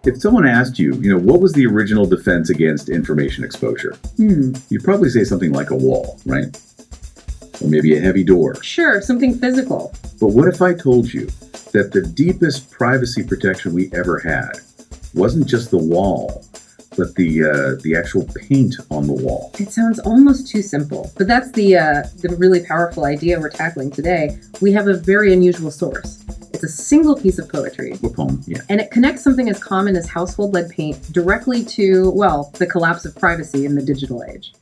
If someone asked you, what was the original defense against information exposure? You'd probably say something like a wall, right? Or maybe a heavy door. Sure, something physical. But what if I told you that the deepest privacy protection we ever had wasn't just the wall, but the actual paint on the wall? It sounds almost too simple, but that's the really powerful idea we're tackling today. We have a very unusual source. It's a single piece of poetry. A poem, yeah. And it connects something as common as household lead paint directly to, well, the collapse of privacy in the digital age.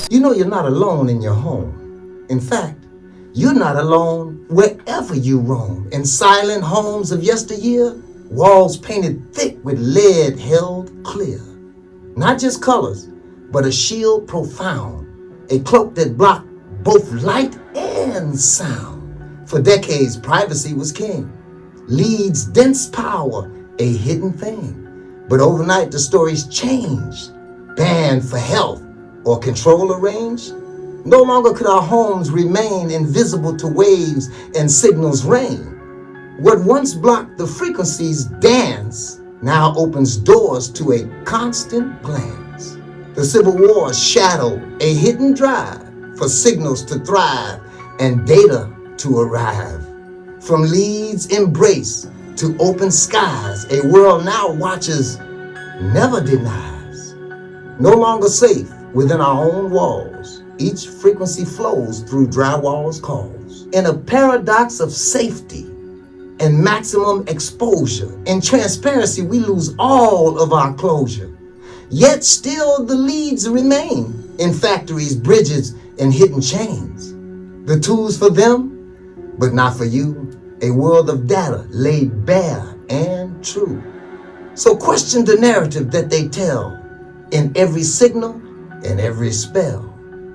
You know you're not alone in your home. In fact, you're not alone wherever you roam. In silent homes of yesteryear, walls painted thick with lead held clear. Not just colors, but a shield profound, a cloak that blocked both light and sound. For decades, privacy was king. Leads dense power, a hidden thing. But overnight, the stories changed. Banned for health or control arranged. No longer could our homes remain invisible to waves and signals rain. What once blocked the frequencies dance now opens doors to a constant glance. The Civil War shadowed a hidden drive for signals to thrive and data to arrive. From leads embrace to open skies, a world now watches, never denies. No longer safe within our own walls, each frequency flows through drywall's calls. In a paradox of safety and maximum exposure, in transparency we lose all of our closure. Yet still the leads remain in factories, bridges, and hidden chains. The tools for them, but not for you. A world of data laid bare and true. So question the narrative that they tell in every signal and every spell.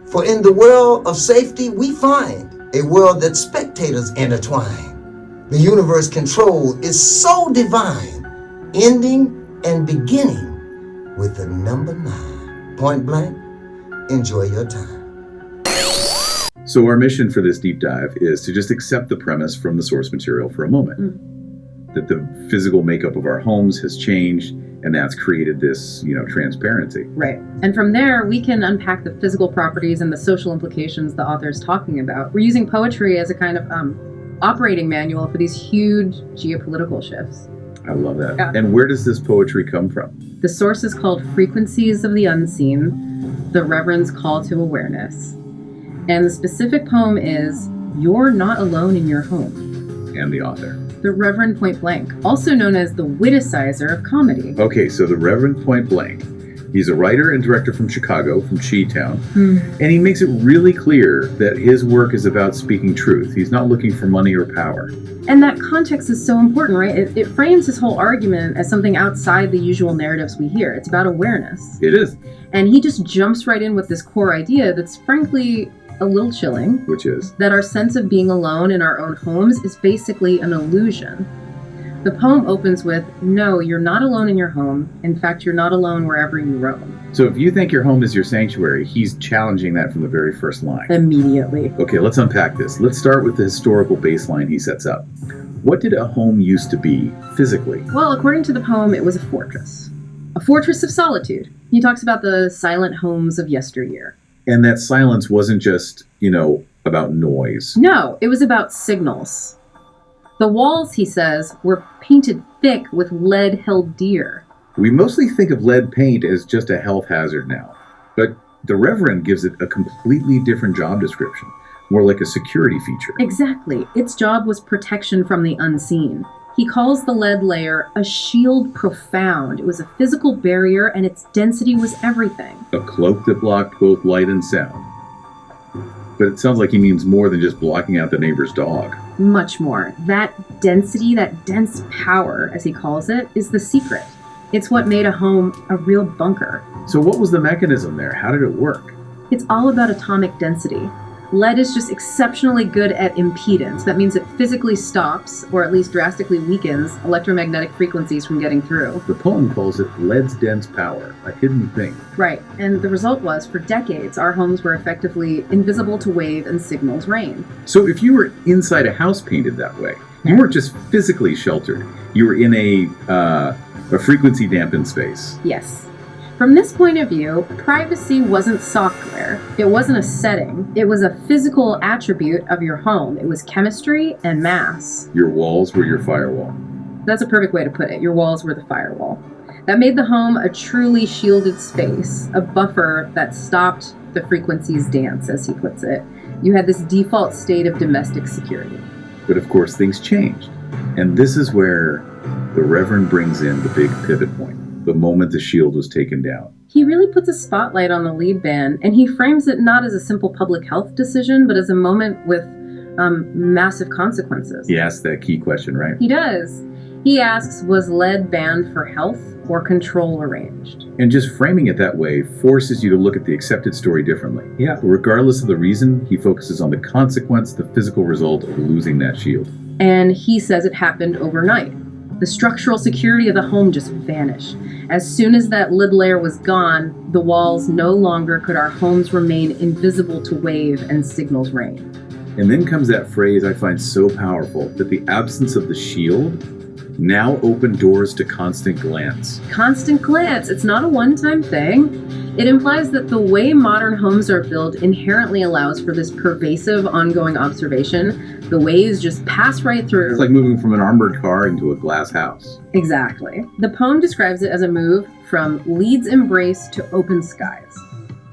For in the world of safety we find a world that spectators intertwine. The universe control is so divine, ending and beginning with the number 9. Point blank, enjoy your time. So our mission for this deep dive is to just accept the premise from the source material for a moment. That the physical makeup of our homes has changed, and that's created this, transparency. Right. And from there, we can unpack the physical properties and the social implications the author is talking about. We're using poetry as a kind of operating manual for these huge geopolitical shifts. I love that. Yeah. And where does this poetry come from? The source is called Frequencies of the Unseen, the Reverend's Call to Awareness. And the specific poem is You're Not Alone in Your Home. And the author? The Reverend Point Blank, also known as the witicizer of comedy. Okay, so the Reverend Point Blank. He's a writer and director from Chicago, from Chi-Town. And he makes it really clear that his work is about speaking truth. He's not looking for money or power. And that context is so important, right? It frames his whole argument as something outside the usual narratives we hear. It's about awareness. It is. And he just jumps right in with this core idea that's frankly a little chilling. Which is? That our sense of being alone in our own homes is basically an illusion. The poem opens with, no, you're not alone in your home. In fact, you're not alone wherever you roam. So if you think your home is your sanctuary, he's challenging that from the very first line. Immediately. Okay, let's unpack this. Let's start with the historical baseline he sets up. What did a home used to be physically? Well, according to the poem, it was a fortress of solitude. He talks about the silent homes of yesteryear. And that silence wasn't just, about noise. No, it was about signals. The walls, he says, were painted thick with lead held dear. We mostly think of lead paint as just a health hazard now, but the Reverend gives it a completely different job description, more like a security feature. Exactly. Its job was protection from the unseen. He calls the lead layer a shield profound. It was a physical barrier, and its density was everything. A cloak that blocked both light and sound. But it sounds like he means more than just blocking out the neighbor's dog. Much more. That density, that dense power, as he calls it, is the secret. It's what made a home a real bunker. So what was the mechanism there? How did it work? It's all about atomic density. Lead is just exceptionally good at impedance. That means it physically stops, or at least drastically weakens, electromagnetic frequencies from getting through. The poem calls it lead's dense power, a hidden thing. Right, and the result was, for decades, our homes were effectively invisible to wave and signals rain. So if you were inside a house painted that way, you weren't just physically sheltered. You were in a frequency dampened space. Yes. From this point of view, privacy wasn't software. It wasn't a setting. It was a physical attribute of your home. It was chemistry and mass. Your walls were your firewall. That's a perfect way to put it. Your walls were the firewall. That made the home a truly shielded space, a buffer that stopped the frequency's dance, as he puts it. You had this default state of domestic security. But of course, things changed. And this is where the Reverend brings in the big pivot point. The moment the shield was taken down. He really puts a spotlight on the lead ban, and he frames it not as a simple public health decision, but as a moment with massive consequences. He asks that key question, right? He does. He asks, was lead banned for health or control arranged? And just framing it that way forces you to look at the accepted story differently. Yeah. Regardless of the reason, he focuses on the consequence, the physical result of losing that shield. And he says it happened overnight. The structural security of the home just vanished. As soon as that lid layer was gone, the walls no longer could our homes remain invisible to wave and signals rain. And then comes that phrase I find so powerful, that the absence of the shield now opened doors to constant glance. Constant glance. It's not a one-time thing. It implies that the way modern homes are built inherently allows for this pervasive, ongoing observation. The waves just pass right through. It's like moving from an armored car into a glass house. Exactly. The poem describes it as a move from lead's embrace to open skies.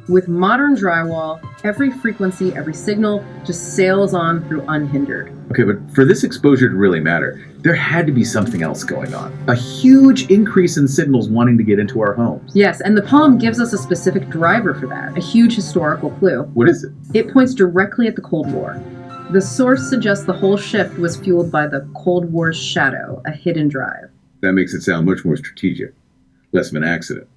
With modern drywall, every frequency, every signal just sails on through unhindered. Okay, but for this exposure to really matter, there had to be something else going on. A huge increase in signals wanting to get into our homes. Yes, and the poem gives us a specific driver for that, a huge historical clue. What is it? It points directly at the Cold War. The source suggests the whole shift was fueled by the Cold War's shadow, a hidden drive. That makes it sound much more strategic, less of an accident.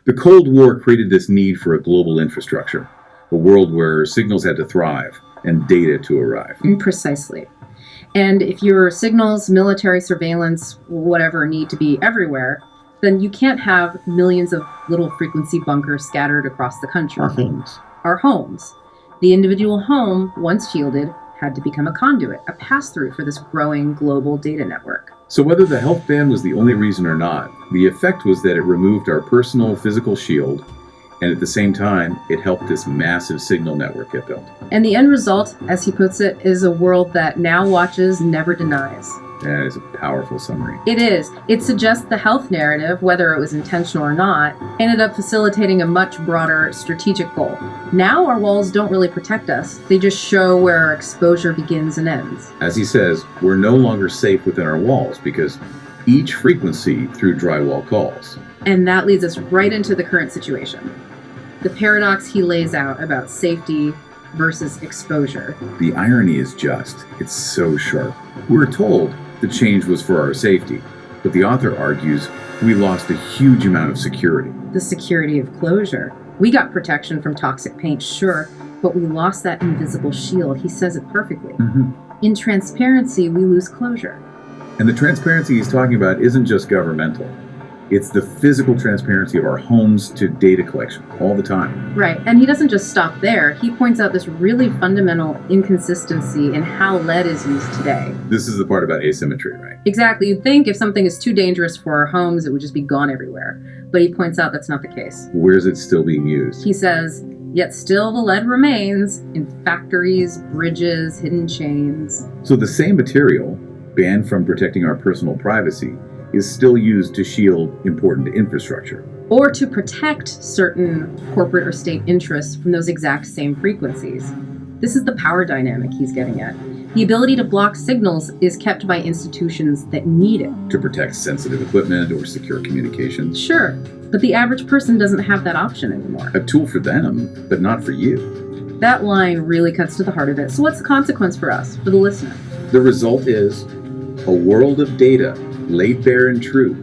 The Cold War created this need for a global infrastructure, a world where signals had to thrive and data to arrive. Precisely. And if your signals, military surveillance, whatever need to be everywhere, then you can't have millions of little frequency bunkers scattered across the country. Our homes. The individual home, once shielded, had to become a conduit, a pass-through for this growing global data network. So whether the health ban was the only reason or not, the effect was that it removed our personal physical shield, and at the same time, it helped this massive signal network get built. And the end result, as he puts it, is a world that now watches, never denies. That is a powerful summary. It is. It suggests the health narrative, whether it was intentional or not, ended up facilitating a much broader strategic goal. Now our walls don't really protect us. They just show where our exposure begins and ends. As he says, we're no longer safe within our walls because each frequency through drywall calls. And that leads us right into the current situation. The paradox he lays out about safety versus exposure. The irony is just, it's so sharp. We're told the change was for our safety, but the author argues we lost a huge amount of security. The security of closure. We got protection from toxic paint, sure, but we lost that invisible shield. He says it perfectly. In transparency, we lose closure. And the transparency he's talking about isn't just governmental. It's the physical transparency of our homes to data collection all the time. Right, and he doesn't just stop there. He points out this really fundamental inconsistency in how lead is used today. This is the part about asymmetry, right? Exactly. You'd think if something is too dangerous for our homes, it would just be gone everywhere. But he points out that's not the case. Where is it still being used? He says, yet still the lead remains in factories, bridges, hidden chains. So the same material, banned from protecting our personal privacy, is still used to shield important infrastructure. Or to protect certain corporate or state interests from those exact same frequencies. This is the power dynamic he's getting at. The ability to block signals is kept by institutions that need it. To protect sensitive equipment or secure communications. Sure, but the average person doesn't have that option anymore. A tool for them, but not for you. That line really cuts to the heart of it. So what's the consequence for us, for the listener? The result is a world of data, laid bare and true,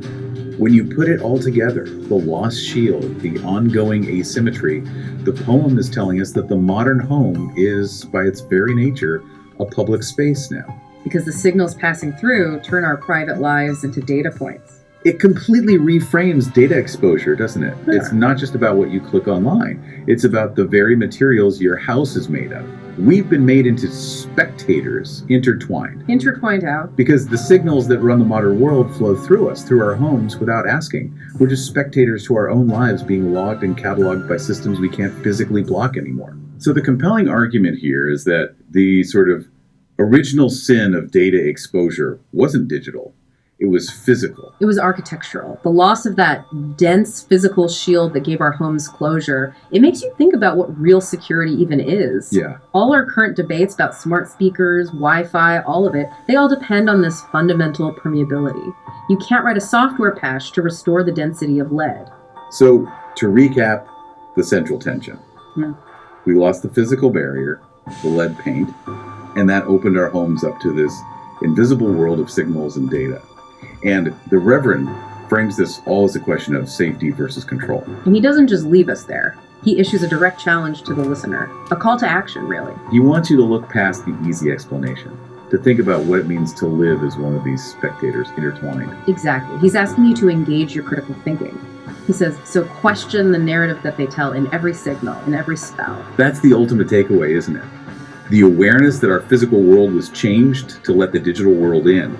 When you put it all together, the lost shield, the ongoing asymmetry, the poem is telling us that the modern home is, by its very nature, a public space now. Because the signals passing through turn our private lives into data points. It completely reframes data exposure, doesn't it? Yeah. It's not just about what you click online. It's about the very materials your house is made of. We've been made into spectators, intertwined. Intertwined out. Because the signals that run the modern world flow through us, through our homes, without asking. We're just spectators to our own lives being logged and cataloged by systems we can't physically block anymore. So the compelling argument here is that the sort of original sin of data exposure wasn't digital. It was physical. It was architectural. The loss of that dense physical shield that gave our homes closure, it makes you think about what real security even is. Yeah. All our current debates about smart speakers, Wi-Fi, all of it, they all depend on this fundamental permeability. You can't write a software patch to restore the density of lead. So, to recap the central tension, we lost the physical barrier, the lead paint, and that opened our homes up to this invisible world of signals and data. And the Reverend frames this all as a question of safety versus control. And he doesn't just leave us there. He issues a direct challenge to the listener, a call to action, really. He wants you to look past the easy explanation, to think about what it means to live as one of these spectators intertwined. Exactly. He's asking you to engage your critical thinking. He says, so question the narrative that they tell in every signal, in every spell. That's the ultimate takeaway, isn't it? The awareness that our physical world was changed to let the digital world in.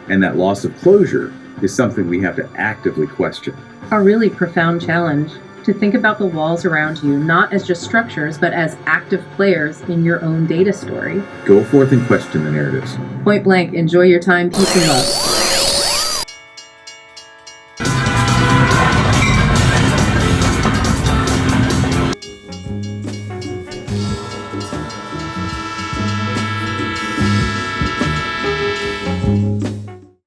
And that loss of closure is something we have to actively question. A really profound challenge to think about the walls around you not as just structures, but as active players in your own data story. Go forth and question the narratives. Point blank, enjoy your time, peace and love.